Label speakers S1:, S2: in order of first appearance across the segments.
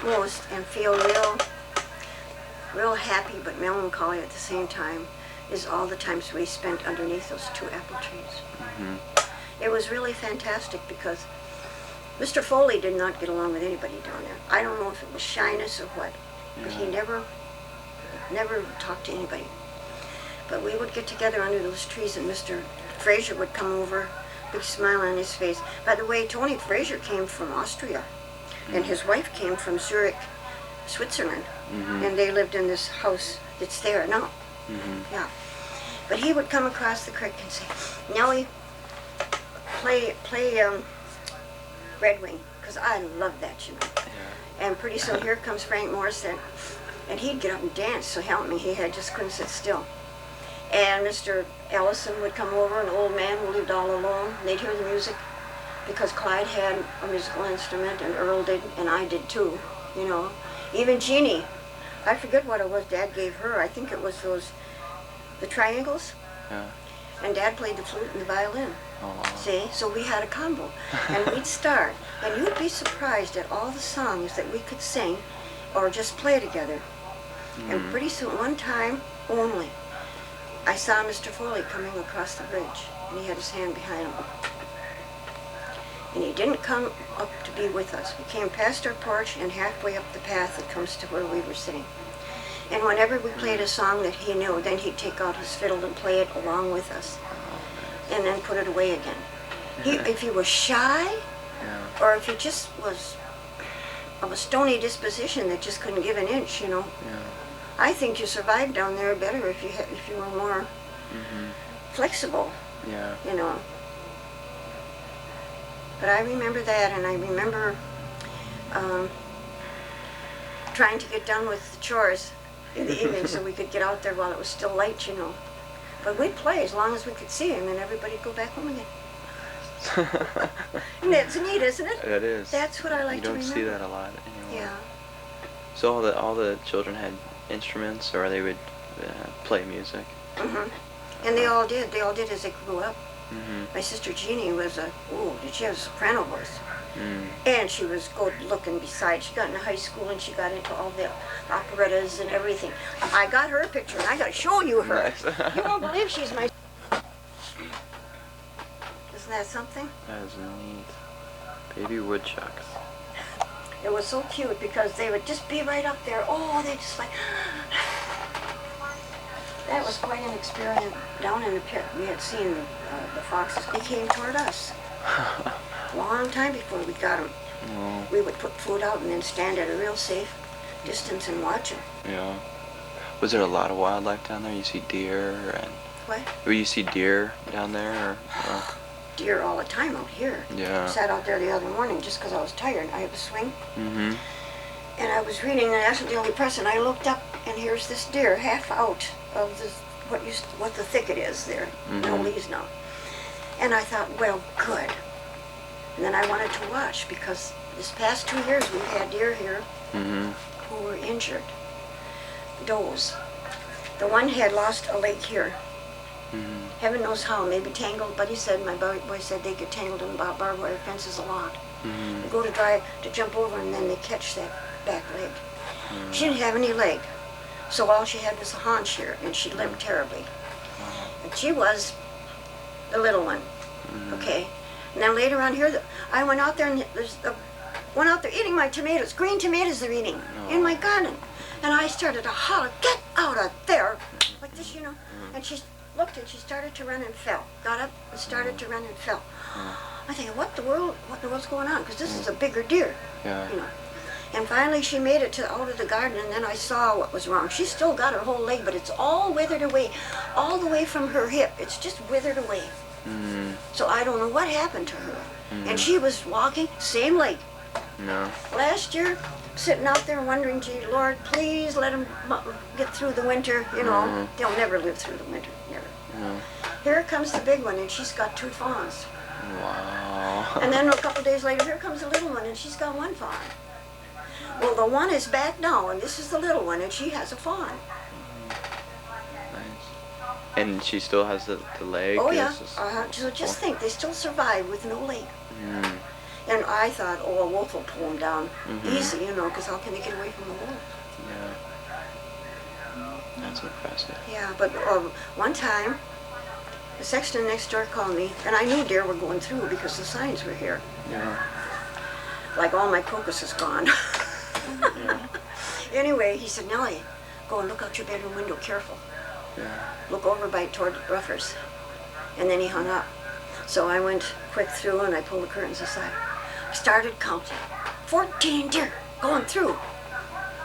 S1: most and feel real happy but melancholy at the same time is all the times we spent underneath those 2 apple trees.
S2: Mm-hmm.
S1: It was really fantastic because Mr. Foley did not get along with anybody down there. I don't know if it was shyness or what, but he never talked to anybody. But we would get together under those trees, and Mr. Fraser would come over, big smile on his face. By the way, Tony Fraser came from Austria, and his wife came from Zurich, Switzerland, and they lived in this house that's there now. Yeah. But he would come across the creek and say, Nellie, play Red Wing, because I love that, you know.
S2: Yeah.
S1: And pretty soon here comes Frank Morrison, and he'd get up and dance, so help me, he just couldn't sit still. And Mr. Ellison would come over, an old man who lived all alone, and they'd hear the music, because Clyde had a musical instrument, and Earl did, and I did too, you know. Even Jeannie, I forget what it was Dad gave her, I think it was the triangles.
S2: Yeah.
S1: And Dad played the flute and the violin.
S2: Oh, wow.
S1: See, so we had a combo, and we'd start, and you'd be surprised at all the songs that we could sing or just play together. And pretty soon, one time only, I saw Mr. Foley coming across the bridge, and he had his hand behind him. And he didn't come up to be with us. He came past our porch and halfway up the path that comes to where we were sitting. And whenever we played a song that he knew, then he'd take out his fiddle and play it along with us, and then put it away again. If he was shy, or if he just was of a stony disposition that just couldn't give an inch, you know, I think you survived down there better if you were more flexible, you know. But I remember that, and I remember trying to get done with the chores in the evening so we could get out there while it was still light, you know. But we'd play as long as we could see him, and everybody'd go back home again. And that's neat, isn't it?
S2: It is.
S1: That's what I like to remember.
S2: You don't see that a lot anymore.
S1: Yeah.
S2: So all the children had instruments, or they would play music.
S1: And they all did. They all did as they grew up. My sister Jeannie was she had a soprano voice. And she was good looking besides. She got into high school and she got into all the operettas and everything. I got her a picture and I got to show you her.
S2: Nice.
S1: You won't believe she's my... Isn't that something?
S2: That is neat. Baby woodchucks.
S1: It was so cute because they would just be right up there. Oh, they just like... That was quite an experience. Down in the pit, we had seen the foxes. They came toward us. A long time before we got them.
S2: Oh.
S1: We would put food out and then stand at a real safe distance and watch them.
S2: Yeah. Was there a lot of wildlife down there? You see deer and...
S1: What?
S2: Will you see deer down there? Or
S1: Deer all the time out here.
S2: Yeah.
S1: I sat out there the other morning just because I was tired. I have a swing.
S2: Mm-hmm.
S1: And I was reading the National Daily Press, and I looked up, and here's this deer half out of what the thicket is there. No leaves now. And I thought, well, good. And then I wanted to watch because this past 2 years we've had deer here who were injured. Does. The one had lost a leg here. Heaven knows how, maybe tangled, but he said, my boy said they get tangled in barbed wire fences a lot. They go to jump over and then they catch that back leg. She didn't have any leg, so all she had was a haunch here, and she limped terribly. And she was the little one, okay? And then later on here, I went out there and there's one out there eating my tomatoes, green tomatoes they're eating, in my garden. And I started to holler, get out of there, like this, you know. And she looked and she started to run and fell. Got up and started to run and fell. I think, what in the world's going on? Because this is a bigger deer, you know. And finally she made it out of the garden, and then I saw what was wrong. She still got her whole leg, but it's all withered away, all the way from her hip. It's just withered away. So I don't know what happened to her. And she was walking, same leg. Last year, sitting out there wondering, gee, Lord, please let them get through the winter. You know, they'll never live through the winter, never. Here comes the big one, and she's got 2 fawns.
S2: Wow.
S1: And then a couple days later, here comes the little one, and she's got 1 fawn. Well, the one is back now, and this is the little one, and she has a fawn.
S2: Nice. And she still has the leg?
S1: Oh, yeah. So just think, they still survive with no leg. And I thought, oh, a wolf will pull them down
S2: Mhm.
S1: easy, you know, because how can they get away from the wolf?
S2: Yeah. That's impressive.
S1: Yeah, but one time, the sexton next door called me, and I knew deer were going through because the signs were here.
S2: Yeah.
S1: Like all my crocus is gone.
S2: Yeah.
S1: Anyway, he said, Nellie, go and look out your bedroom window, careful.
S2: Yeah.
S1: Look over by toward Ruffers. And then he hung up. So I went quick through and I pulled the curtains aside. Started counting. 14 deer going through.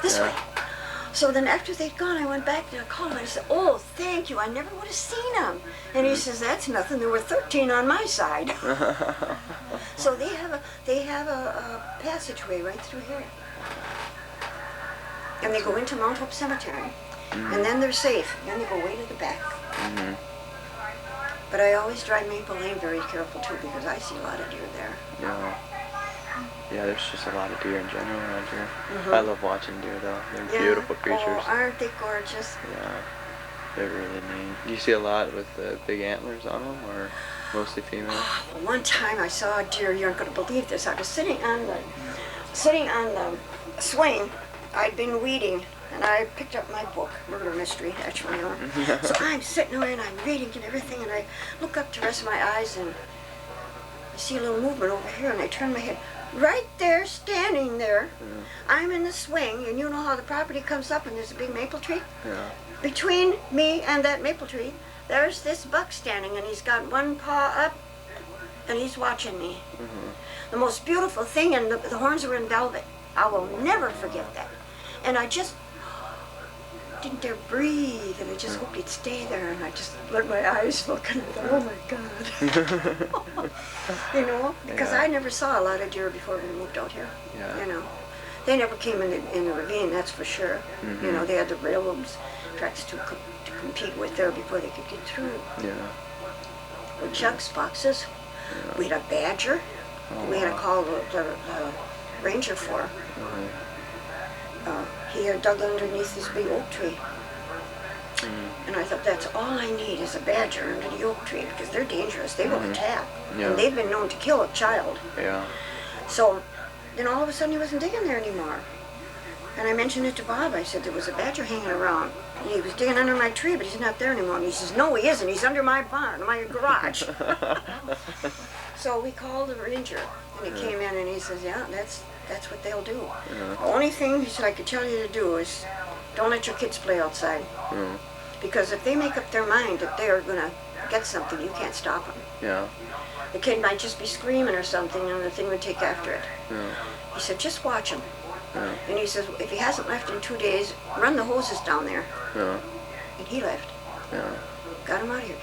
S1: This
S2: Yeah.
S1: way. So then after they'd gone, I went back and I called him and I said, oh, thank you. I never would have seen them. And he says, that's nothing. There were 13 on my side. So they have a passageway right through here. And they go into Mount Hope Cemetery. And then they're safe. Then they go way to the back.
S2: Mhm.
S1: But I always drive Maple Lane very careful too because I see a lot of deer there.
S2: Yeah. Yeah, there's just a lot of deer in general around here.
S1: Mhm.
S2: I love watching deer though. They're
S1: Yeah.
S2: beautiful creatures.
S1: Oh, aren't they gorgeous?
S2: Yeah. They're really neat. Do you see a lot with the big antlers on them, or mostly female?
S1: Well, one time I saw a deer. You aren't going to believe this. I was sitting on the swing. I'd been weeding, and I picked up my book, Murder Mystery, actually. So I'm sitting there and I'm reading and everything, and I look up to rest my eyes, and I see a little movement over here, and I turn my head. Right there, standing there, I'm in the swing, and you know how the property comes up, and there's a big maple tree.
S2: Yeah.
S1: Between me and that maple tree, there's this buck standing, and he's got one paw up, and he's watching me.
S2: Mhm.
S1: The most beautiful thing, and the horns were in velvet. I will never forget that. And I just didn't dare breathe, and I just hoped he'd stay there, and I just let my eyes look, and I thought, oh my God. You know, because
S2: Yeah.
S1: I never saw a lot of deer before we moved out here.
S2: Yeah.
S1: You know, they never came in the ravine, that's for sure. You know, they had the railroads tracks to compete with there before they could get through.
S2: Yeah.
S1: With chucks, boxes. We had a badger. We had to call the ranger for.
S2: Mhm.
S1: He had dug underneath this big oak tree. And I thought, that's all I need is a badger under the oak tree because they're dangerous. They will attack.
S2: Yeah.
S1: And they've been known to kill a child.
S2: Yeah.
S1: So then all of a sudden he wasn't digging there anymore. And I mentioned it to Bob. I said, there was a badger hanging around. And he was digging under my tree, but he's not there anymore. And he says, no, he isn't. He's under my barn, my garage. So we called the ranger, and he came in and he says, yeah, that's what they'll do. The only thing he said I could tell you to do is don't let your kids play outside.
S2: Mm.
S1: Because if they make up their mind that they're going to get something, you can't stop them.
S2: Yeah.
S1: The kid might just be screaming or something, and the thing would take after it.
S2: Yeah.
S1: He said, just watch him.
S2: Yeah.
S1: And he says, if he hasn't left in 2 days, run the hoses down there.
S2: Yeah.
S1: And he left.
S2: Yeah.
S1: Got him out of here.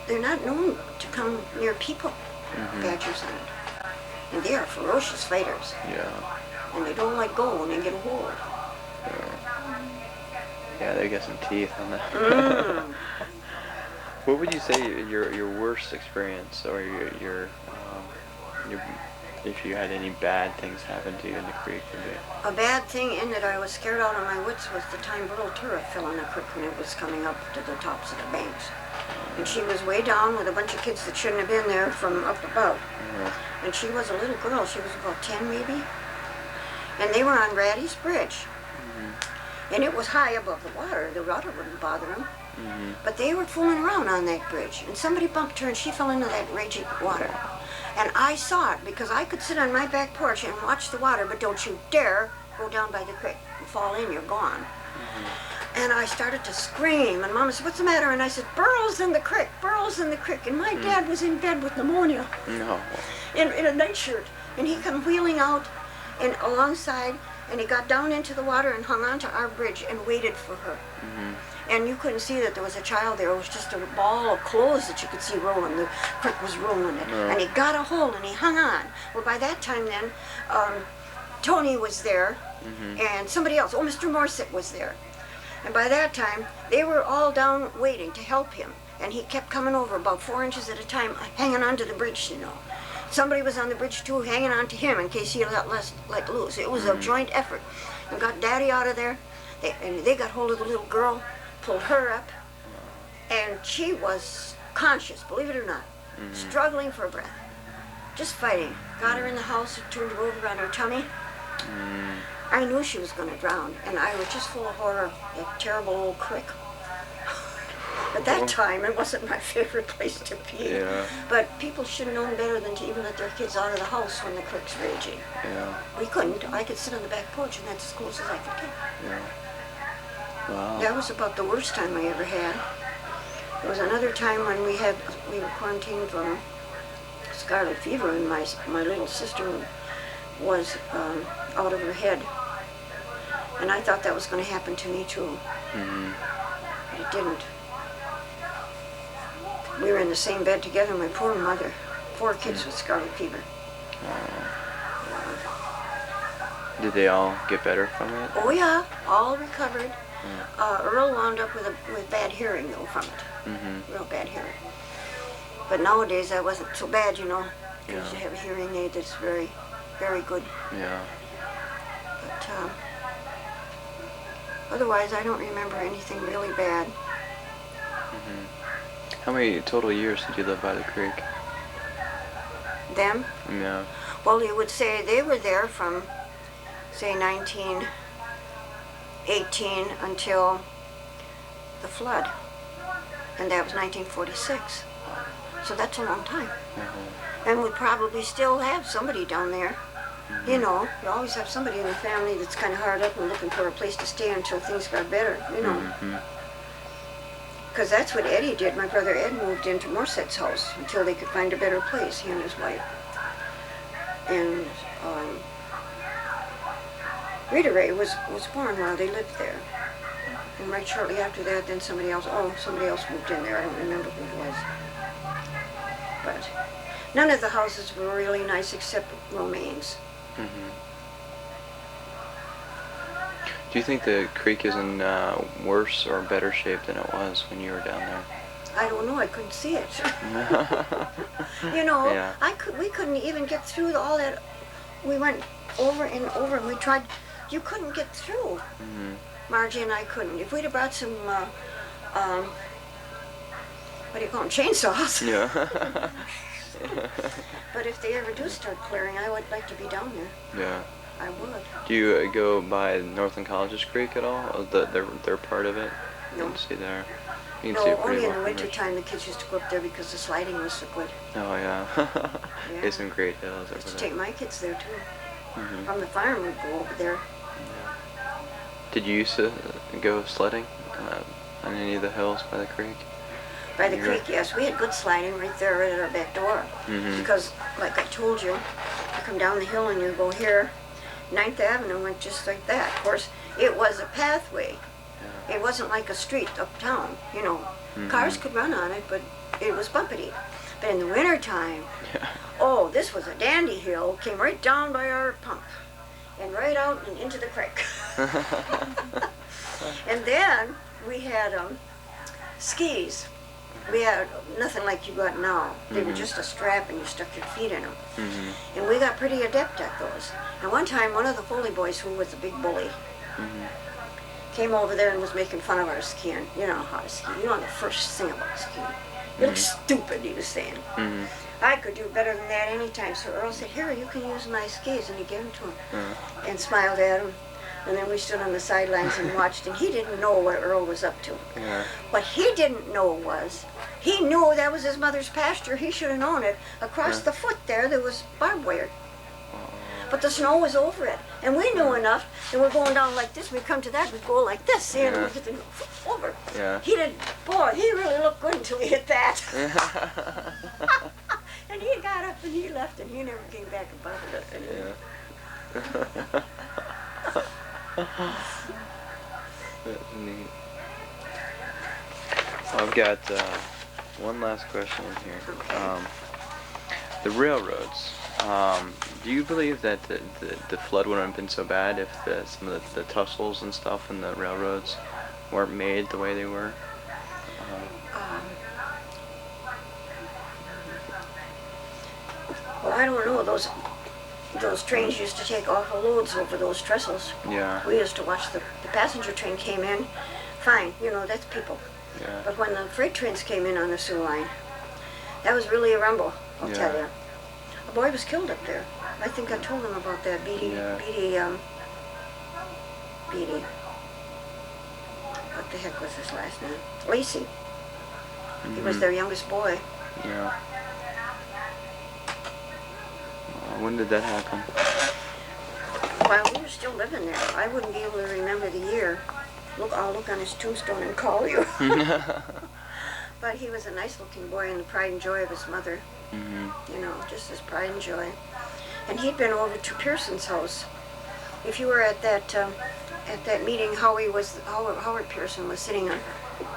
S1: They're not known to come near people, badgers aren't. And they are ferocious fighters.
S2: Yeah.
S1: And they don't let go when they get a hold.
S2: Yeah, they got some teeth on that. What would you say your worst experience, or your if you had any bad things happen to you in the creek would be?
S1: A bad thing in that I was scared out of my wits was the time Burl Tura fell in the creek when it was coming up to the tops of the banks. And she was way down with a bunch of kids that shouldn't have been there from up above. And she was a little girl. She was about 10 maybe. And they were on Ratty's Bridge. And it was high above the water. The water wouldn't bother them. But they were fooling around on that bridge. And somebody bumped her and she fell into that raging water. And I saw it because I could sit on my back porch and watch the water, but don't you dare go down by the creek and fall in, you're gone. And I started to scream, and Mama said, what's the matter? And I said, Burl's in the creek, Burl's in the creek. And my dad was in bed with pneumonia
S2: No.
S1: in a nightshirt. And he come wheeling out and alongside, and he got down into the water and hung onto our bridge and waited for her. And you couldn't see that there was a child there. It was just a ball of clothes that you could see rolling. The creek was rolling it. And he got a hold and he hung on. Well, by that time then, Tony was there and somebody else. Oh, Mr. Morset was there. And by that time, they were all down waiting to help him. And he kept coming over about 4 inches at a time, hanging onto the bridge, you know. Somebody was on the bridge too, hanging on to him in case he let loose. It was a joint effort. And got Daddy out of there. They got hold of the little girl, pulled her up, and she was conscious, believe it or not, struggling for breath. just fighting. Got her in the house, turned her over on her tummy. I knew she was going to drown, and I was just full of horror. That terrible old creek. At that time, it wasn't my favorite place to be.
S2: Yeah.
S1: But people should have known better than to even let their kids out of the house when the creek's raging.
S2: Yeah.
S1: We couldn't. I could sit on the back porch, and that's as close as I could get.
S2: Yeah. Wow.
S1: That was about the worst time I ever had. There was another time when we were quarantined from scarlet fever, and my little sister was out of her head. And I thought that was going to happen to me too. But it didn't. We were in the same bed together, my poor mother. 4 kids with scarlet fever.
S2: Did they all get better from it?
S1: Oh yeah, all recovered. Earl wound up with bad hearing though from it. Real bad hearing. But nowadays that wasn't so bad, you know. Because you have a hearing aid that's very, very good.
S2: Yeah.
S1: But otherwise I don't remember anything really bad.
S2: How many total years did you live by the creek?
S1: Them?
S2: Yeah.
S1: Well, you would say they were there from, say, 1918 until the flood. And that was 1946. So that's a long time. And we probably still have somebody down there. You know, you always have somebody in the family that's kind of hard up and looking for a place to stay until things got better, you know. Because that's what Eddie did. My brother Ed moved into Morset's house until they could find a better place, he and his wife. And Rita Ray was born while they lived there. And right shortly after that, then somebody else moved in there. I don't remember who it was. But none of the houses were really nice except Romaine's.
S2: Do you think the creek is in worse or better shape than it was when you were down there?
S1: I don't know. I couldn't see it. You know,
S2: Yeah.
S1: we couldn't even get through all that. We went over and over, and we tried. You couldn't get through. Margie and I couldn't. If we'd have brought some, what do you call them, chainsaws.
S2: Yeah.
S1: But if they ever do start clearing, I would like to be down there.
S2: Yeah.
S1: I would.
S2: Do you go by Northland College's creek at all? They're part of it?
S1: No.
S2: You can see there. You can
S1: No,
S2: see it pretty
S1: only in
S2: well
S1: the
S2: from
S1: winter
S2: here.
S1: time the kids used to go up there because the sliding was so good.
S2: Oh yeah.
S1: Yeah.
S2: There's some great hills
S1: I used
S2: over
S1: to
S2: there.
S1: take my kids there too. From the farm we'd go over there.
S2: Did you used to go sledding on any of the hills by the creek?
S1: By the
S2: Yeah.
S1: creek, yes. We had good sliding right there, right at our back door. Because, like I told you, you come down the hill and you go here. 9th Avenue went just like that. Of course, it was a pathway. It wasn't like a street uptown, you know. Cars could run on it, but it was bumpety. But in the wintertime, oh, this was a dandy hill. Came right down by our pump and right out and into the creek. And then we had skis. We had nothing like you got now. They were just a strap and you stuck your feet in them. And we got pretty adept at those. And one time, one of the Foley boys, who was a big bully, came over there and was making fun of our skiing. You know how to ski. You know the first thing about skiing. You look stupid, he was saying. I could do better than that anytime. So Earl said, here, you can use my skis. And he gave them to him and smiled at him. And then we stood on the sidelines and watched, and he didn't know what Earl was up to. What he didn't know was, he knew that was his mother's pasture. He should have known it. Across the foot there was barbed wire. But the snow was over it. And we knew enough, and we're going down like this. We come to that, we go like this, see, and we get the foot over. He didn't, boy, he really looked good until he hit that. And he got up and he left, and he never came back and bothered us anymore.
S2: That's neat. I've got one last question in here. The railroads. Do you believe that the flood wouldn't have been so bad if some of the tussles and stuff in the railroads weren't made the way they were?
S1: Well, I don't know. Those trains used to take awful loads over those trestles.
S2: Yeah.
S1: We used to watch the passenger train came in. Fine, you know, that's people.
S2: Yeah.
S1: But when the freight trains came in on the Sioux line, that was really a rumble, I'll tell you. A boy was killed up there. I think I told him about that.
S2: Yeah.
S1: Beatty. What the heck was his last name? Lacey. He was their youngest boy.
S2: Yeah. When did that happen?
S1: While we were still living there, I wouldn't be able to remember the year. I'll look on his tombstone and call you. But he was a nice-looking boy and the pride and joy of his mother. You know, just his pride and joy. And he'd been over to Pearson's house. If you were at that meeting, Howard Pearson was sitting on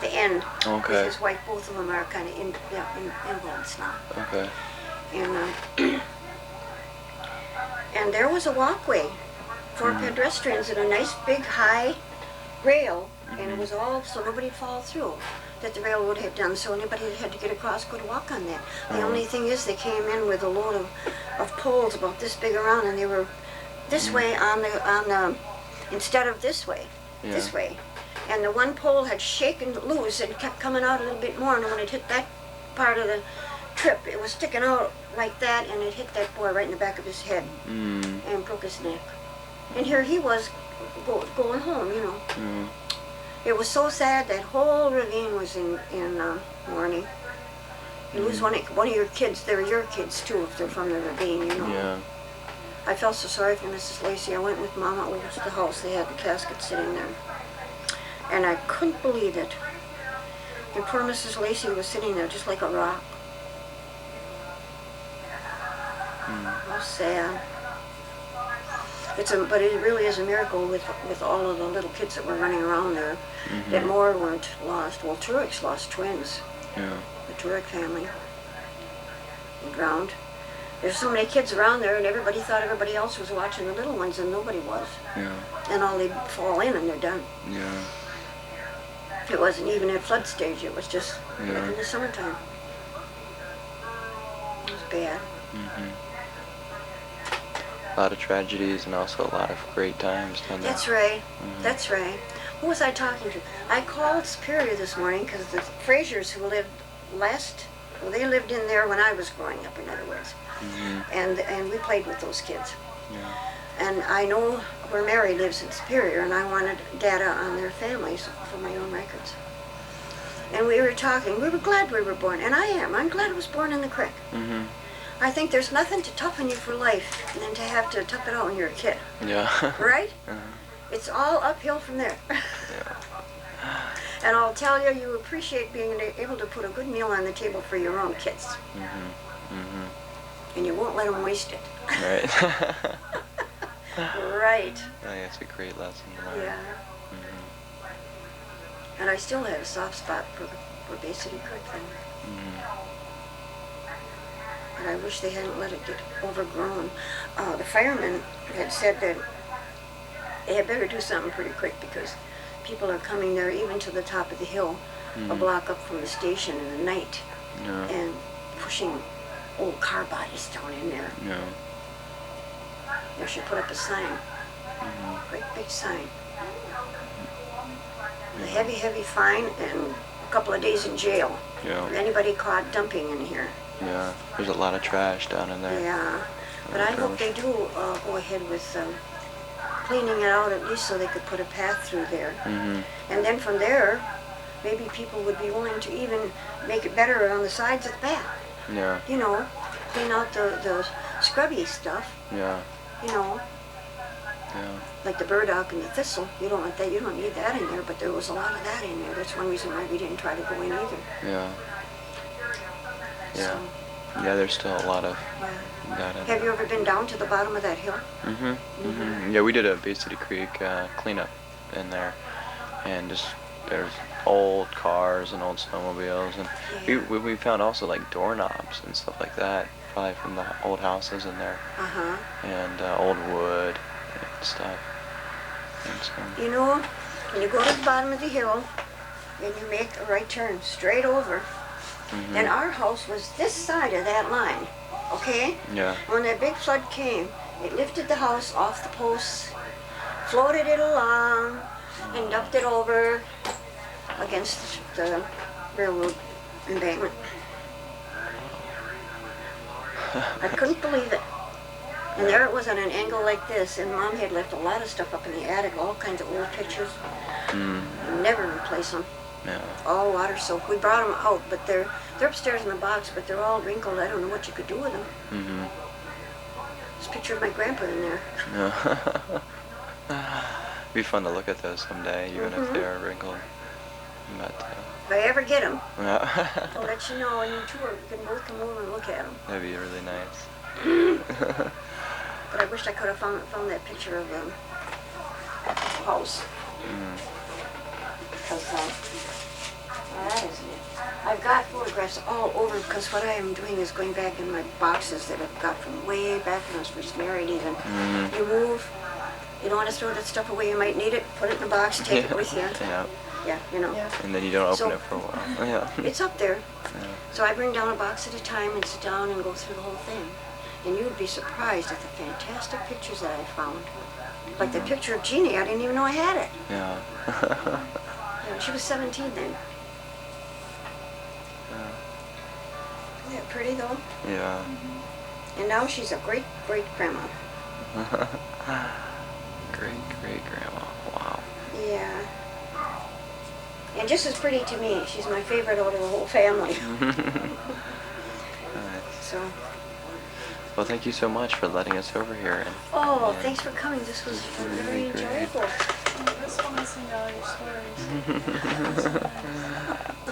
S1: the end
S2: Okay.
S1: with his wife. Both of them are kind of invalids now.
S2: Okay.
S1: And and there was a walkway for pedestrians and a nice big high rail, and it was all so nobody'd fall through. That the railroad had done, so anybody that had to get across could walk on that. The only thing is, they came in with a load of poles about this big around, and they were this way on the instead of this way, this way. And the one pole had shaken loose and kept coming out a little bit more, and when it hit that part of the trip, it was sticking out like that, and it hit that boy right in the back of his head and broke his neck. And here he was going home, you know. It was so sad. That whole ravine was in mourning. You lose one of your kids. They're your kids too if they're from the ravine, you know.
S2: Yeah.
S1: I felt so sorry for Mrs. Lacey. I went with Mama over to the house. They had the casket sitting there, and I couldn't believe it. And poor Mrs. Lacey was sitting there just like a rock. How sad. But it really is a miracle with all of the little kids that were running around there that more weren't lost. Well, Tureks lost twins.
S2: Yeah.
S1: The Turek family drowned. There's so many kids around there, and everybody thought everybody else was watching the little ones, and nobody was.
S2: Yeah.
S1: And all they fall in, and they're done.
S2: Yeah.
S1: It wasn't even at flood stage. It was just like
S2: Yeah.
S1: in the summertime. It was bad.
S2: A lot of tragedies and also a lot of great times down there.
S1: That's right. That's right. Who was I talking to? I called Superior this morning because the Frasers who lived they lived in there when I was growing up, in other words. And we played with those kids.
S2: Yeah.
S1: And I know where Mary lives in Superior, and I wanted data on their families for my own records. And we were talking. We were glad we were born, and I am. I'm glad I was born in the creek. I think there's nothing to toughen you for life than to have to tough it out when you're a kid.
S2: Yeah.
S1: Right? It's all uphill from there. And I'll tell you, you appreciate being able to put a good meal on the table for your own kids. And you won't let them waste it.
S2: Right.
S1: Right.
S2: I think it's a great lesson to learn.
S1: Yeah. And I still have a soft spot for Bay City Creek then. But I wish they hadn't let it get overgrown. The firemen had said that they had better do something pretty quick because people are coming there even to the top of the hill, a block up from the station in the night, and pushing old car bodies down in there.
S2: Yeah.
S1: They should put up a sign, great big sign. A heavy, heavy fine and a couple of days in jail
S2: Yeah.
S1: for anybody caught dumping in here.
S2: Yeah. There's a lot of trash down in there.
S1: Yeah, but I hope they do go ahead with cleaning it out at least so they could put a path through there. And then from there, maybe people would be willing to even make it better on the sides of the path.
S2: Yeah.
S1: You know, clean out the scrubby stuff,
S2: Yeah.
S1: you know,
S2: Yeah.
S1: like the burdock and the thistle. You don't want that, you don't need that in there, but there was a lot of that in there. That's one reason why we didn't try to go in either.
S2: Yeah. Yeah.
S1: So,
S2: Yeah, there's still a lot of
S1: yeah.
S2: that in
S1: Have you ever been down to the bottom of that hill?
S2: Yeah, we did a Bay City Creek cleanup in there, and just there's old cars and old snowmobiles, and we found also like doorknobs and stuff like that, probably from the old houses in there, and old wood and stuff. And so,
S1: You know, when you go to the bottom of the hill, and you make a right turn straight over, and our house was this side of that line, okay?
S2: yeah.
S1: When that big flood came, it lifted the house off the posts, floated it along, and dumped it over against the railroad embankment. I couldn't believe it. And there it was on an angle like this, and Mom had left a lot of stuff up in the attic, all kinds of old pictures. Never replace them.
S2: Yeah.
S1: All water soaked. We brought them out, but they're upstairs in the box, but they're all wrinkled. I don't know what you could do with them. There's a picture of my grandpa in there.
S2: Be fun to look at those someday, even if they are wrinkled. But,
S1: If I ever get them,
S2: yeah.
S1: I'll let you know, and you two can both come over and look at them.
S2: That'd be really nice.
S1: But I wish I could have found that picture of the house. Because that isn't it. I've got photographs all over, because what I am doing is going back in my boxes that I've got from way back when I was first married even. You move, you don't want to throw that stuff away, you might need it, put it in a box, take it with you.
S2: Yeah.
S1: Yeah, you know.
S3: Yeah.
S2: And then you don't open
S1: So-
S2: it for a while. Yeah.
S1: It's up there.
S2: Yeah.
S1: So I bring down a box at a time and sit down and go through the whole thing. And you'd be surprised at the fantastic pictures that I found. Like the picture of Jeannie, I didn't even know I had it.
S2: Yeah.
S1: Yeah, she was 17 then. Isn't that pretty though?
S2: Yeah.
S1: And now she's a great grandma.
S2: Great grandma. Wow.
S1: Yeah. And just as pretty to me. She's my favorite out of the whole family.
S2: Nice.
S1: So,
S2: Well, thank you so much for letting us over here. And,
S1: oh,
S2: and
S1: thanks for coming. This was very
S2: Really great.
S1: enjoyable.
S3: I just want to listen to all your stories.